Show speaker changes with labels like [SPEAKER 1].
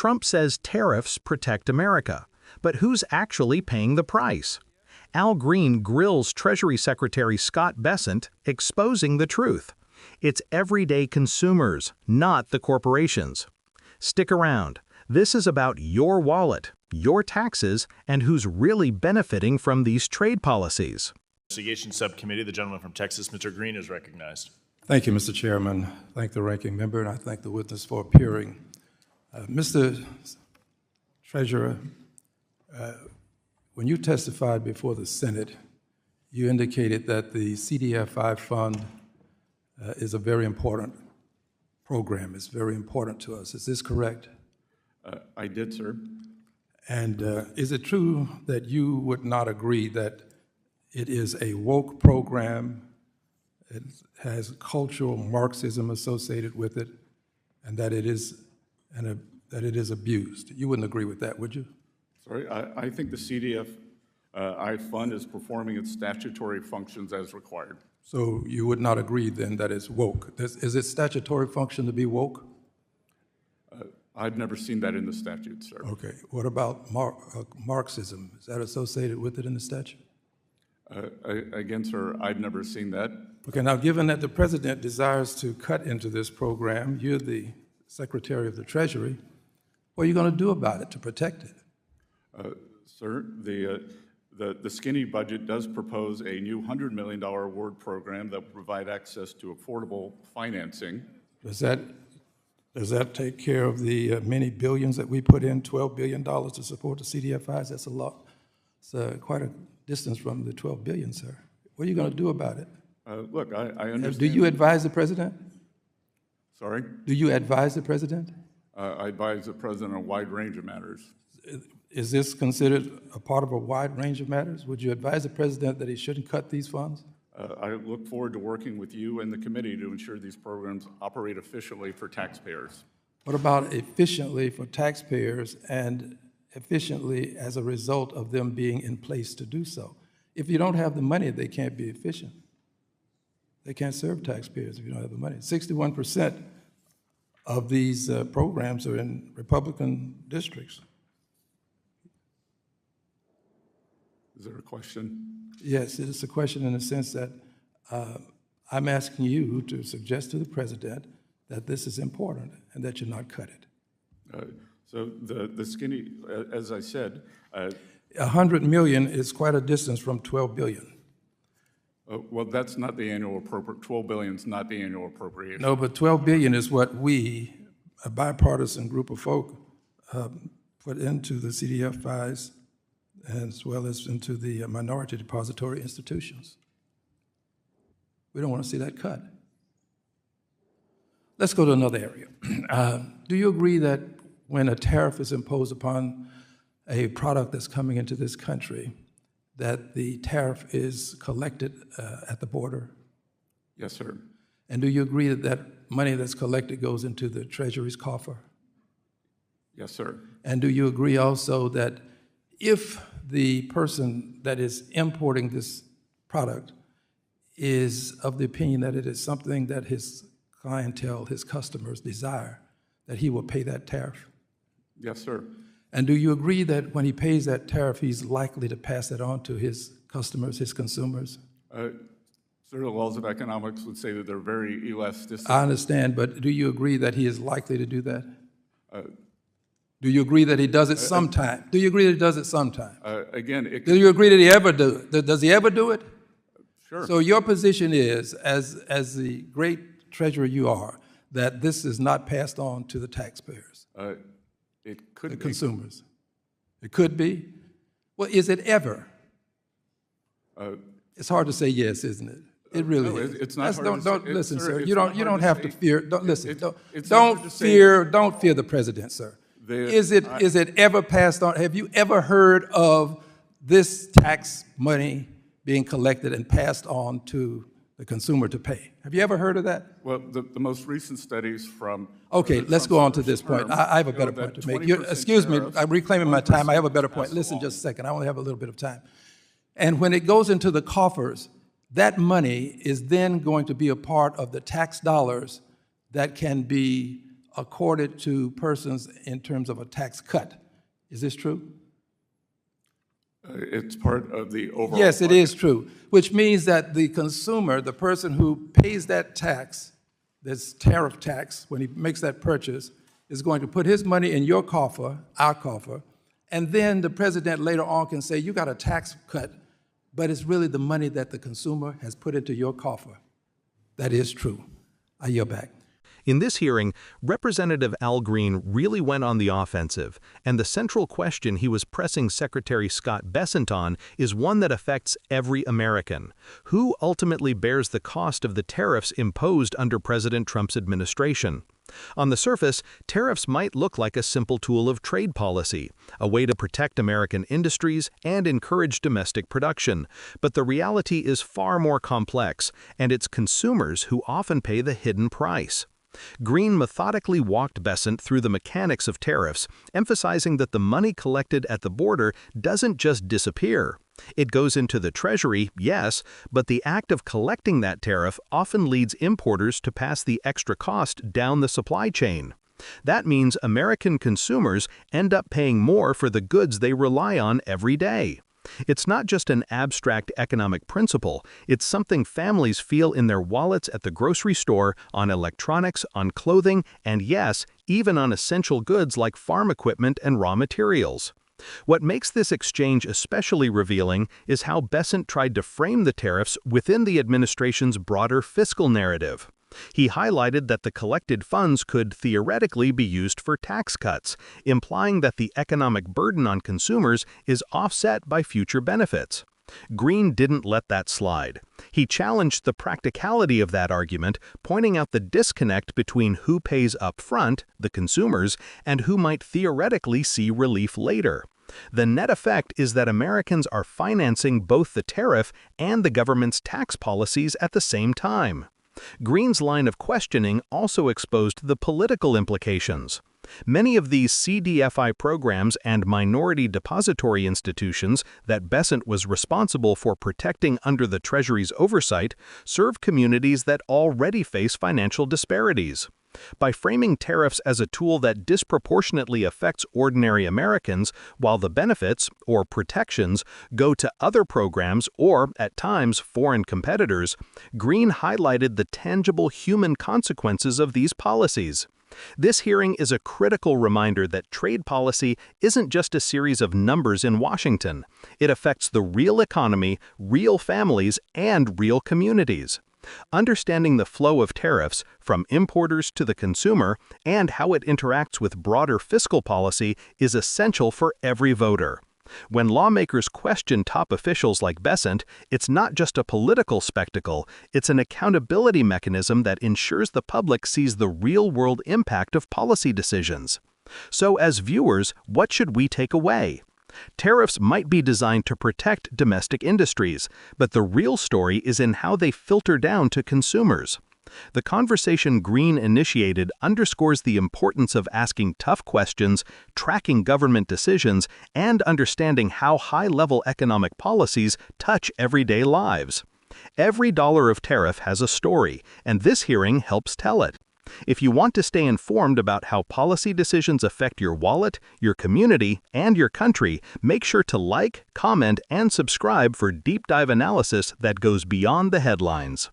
[SPEAKER 1] Trump says tariffs protect America, but who's actually paying the price? Al Green grills Treasury Secretary Scott Bessent, exposing the truth. It's everyday consumers, not the corporations. Stick around. This is about your wallet, your taxes, and who's really benefiting from these trade policies.
[SPEAKER 2] Investigation Subcommittee, the gentleman from Texas, Mr. Green, is recognized.
[SPEAKER 3] Thank you, Mr. Chairman. Thank the ranking member, and I thank the witness for appearing. Mr. Treasurer, when you testified before the Senate, you indicated that the CDFI fund is a very important program. It's very important to us. Is this correct?
[SPEAKER 4] I did, sir.
[SPEAKER 3] And is it true that you would not agree that it is a woke program, it has cultural Marxism associated with it, and that it is abused? You wouldn't agree with that, would you?
[SPEAKER 4] Sorry, I think the CDFI fund is performing its statutory functions as required.
[SPEAKER 3] So you would not agree then that it's woke? Is it statutory function to be woke?
[SPEAKER 4] I've never seen that in the statute, sir.
[SPEAKER 3] Okay. What about Marxism? Is that associated with it in the statute?
[SPEAKER 4] Again, sir, I've never seen that.
[SPEAKER 3] Okay. Now, given that the president desires to cut into this program, you're the Secretary of the Treasury, what are you going to do about it to protect it?
[SPEAKER 4] Sir, the skinny budget does propose a new $100 million award program that will provide access to affordable financing.
[SPEAKER 3] Does that take care of the many billions that we put in, $12 billion to support the CDFIs? That's a lot. It's quite a distance from the $12 billion, sir. What are you going to do about it?
[SPEAKER 4] Look, I understand.
[SPEAKER 3] Do you advise the president?
[SPEAKER 4] Sorry?
[SPEAKER 3] Do you advise the president?
[SPEAKER 4] I advise the president on a wide range of matters.
[SPEAKER 3] Is this considered a part of a wide range of matters? Would you advise the president that he shouldn't cut these funds?
[SPEAKER 4] I look forward to working with you and the committee to ensure these programs operate efficiently for taxpayers.
[SPEAKER 3] What about efficiently for taxpayers and efficiently as a result of them being in place to do so? If you don't have the money, they can't be efficient. They can't serve taxpayers if you don't have the money. 61% of these programs are in Republican districts.
[SPEAKER 4] Is there a question?
[SPEAKER 3] Yes, it is a question in the sense that I'm asking you to suggest to the president that this is important and that you not cut it.
[SPEAKER 4] So the skinny, as I said,
[SPEAKER 3] 100 million is quite a distance from 12 billion.
[SPEAKER 4] Well, that's not the annual appropriate. 12 billion is not the annual appropriation.
[SPEAKER 3] No, but 12 billion is what we, a bipartisan group of folk, put into the CDFIs as well as into the minority depository institutions. We don't want to see that cut. Let's go to another area. Do you agree that when a tariff is imposed upon a product that's coming into this country, that the tariff is collected at the border?
[SPEAKER 4] Yes, sir.
[SPEAKER 3] And do you agree that that money that's collected goes into the Treasury's coffer?
[SPEAKER 4] Yes, sir.
[SPEAKER 3] And do you agree also that if the person that is importing this product is of the opinion that it is something that his clientele, his customers desire, that he will pay that tariff?
[SPEAKER 4] Yes, sir.
[SPEAKER 3] And do you agree that when he pays that tariff, he's likely to pass it on to his customers, his consumers?
[SPEAKER 4] Sir, the laws of economics would say that they're very elastic.
[SPEAKER 3] I understand, but do you agree that he is likely to do that? Do you agree that he does it sometime? Do you agree that he does it sometime?
[SPEAKER 4] Again,
[SPEAKER 3] do you agree that he ever do it? Does he ever do it?
[SPEAKER 4] Sure.
[SPEAKER 3] So your position is, as the great treasurer you are, that this is not passed on to the taxpayers?
[SPEAKER 4] It could
[SPEAKER 3] the
[SPEAKER 4] be.
[SPEAKER 3] Consumers. It could be. Well, is it ever? It's hard to say yes, isn't it? It really is.
[SPEAKER 4] It's not hard
[SPEAKER 3] don't
[SPEAKER 4] to say.
[SPEAKER 3] Listen, sir.
[SPEAKER 4] It's
[SPEAKER 3] You
[SPEAKER 4] not
[SPEAKER 3] don't
[SPEAKER 4] hard to
[SPEAKER 3] have to
[SPEAKER 4] say.
[SPEAKER 3] fear. Don't listen.
[SPEAKER 4] It's
[SPEAKER 3] Don't
[SPEAKER 4] hard to
[SPEAKER 3] fear.
[SPEAKER 4] say.
[SPEAKER 3] Don't fear the president, sir. Is it ever passed on? Have you ever heard of this tax money being collected and passed on to the consumer to pay? Have you ever heard of that?
[SPEAKER 4] Well, the most recent studies from...
[SPEAKER 3] Okay, let's go on to this point. I have a better point to make. Excuse me, I'm reclaiming my time. I have a better point. Listen just a second. I only have a little bit of time. And when it goes into the coffers, that money is then going to be a part of the tax dollars that can be accorded to persons in terms of a tax cut. Is this true?
[SPEAKER 4] It's part of the overall.
[SPEAKER 3] Yes, it
[SPEAKER 4] budget.
[SPEAKER 3] is true, which means that the consumer, the person who pays that tax, this tariff tax, when he makes that purchase, is going to put his money in your coffer, our coffer, and then the president later on can say, you got a tax cut, but it's really the money that the consumer has put into your coffer. That is true. I yield back.
[SPEAKER 1] In this hearing, Representative Al Green really went on the offensive, and the central question he was pressing Secretary Scott Bessent on is one that affects every American. Who ultimately bears the cost of the tariffs imposed under President Trump's administration? On the surface, tariffs might look like a simple tool of trade policy, a way to protect American industries and encourage domestic production. But the reality is far more complex, and it's consumers who often pay the hidden price. Green methodically walked Bessent through the mechanics of tariffs, emphasizing that the money collected at the border doesn't just disappear. It goes into the Treasury, yes, but the act of collecting that tariff often leads importers to pass the extra cost down the supply chain. That means American consumers end up paying more for the goods they rely on every day. It's not just an abstract economic principle, it's something families feel in their wallets at the grocery store, on electronics, on clothing, and yes, even on essential goods like farm equipment and raw materials. What makes this exchange especially revealing is how Bessent tried to frame the tariffs within the administration's broader fiscal narrative. He highlighted that the collected funds could theoretically be used for tax cuts, implying that the economic burden on consumers is offset by future benefits. Green didn't let that slide. He challenged the practicality of that argument, pointing out the disconnect between who pays up front, the consumers, and who might theoretically see relief later. The net effect is that Americans are financing both the tariff and the government's tax policies at the same time. Green's line of questioning also exposed the political implications. Many of these CDFI programs and minority depository institutions that Bessent was responsible for protecting under the Treasury's oversight serve communities that already face financial disparities. By framing tariffs as a tool that disproportionately affects ordinary Americans, while the benefits, or protections, go to other programs or, at times, foreign competitors, Green highlighted the tangible human consequences of these policies. This hearing is a critical reminder that trade policy isn't just a series of numbers in Washington. It affects the real economy, real families, and real communities. Understanding the flow of tariffs, from importers to the consumer, and how it interacts with broader fiscal policy is essential for every voter. When lawmakers question top officials like Bessent, it's not just a political spectacle, it's an accountability mechanism that ensures the public sees the real-world impact of policy decisions. So as viewers, what should we take away? Tariffs might be designed to protect domestic industries, but the real story is in how they filter down to consumers. The conversation Green initiated underscores the importance of asking tough questions, tracking government decisions, and understanding how high-level economic policies touch everyday lives. Every dollar of tariff has a story, and this hearing helps tell it. If you want to stay informed about how policy decisions affect your wallet, your community, and your country, make sure to like, comment, and subscribe for deep dive analysis that goes beyond the headlines.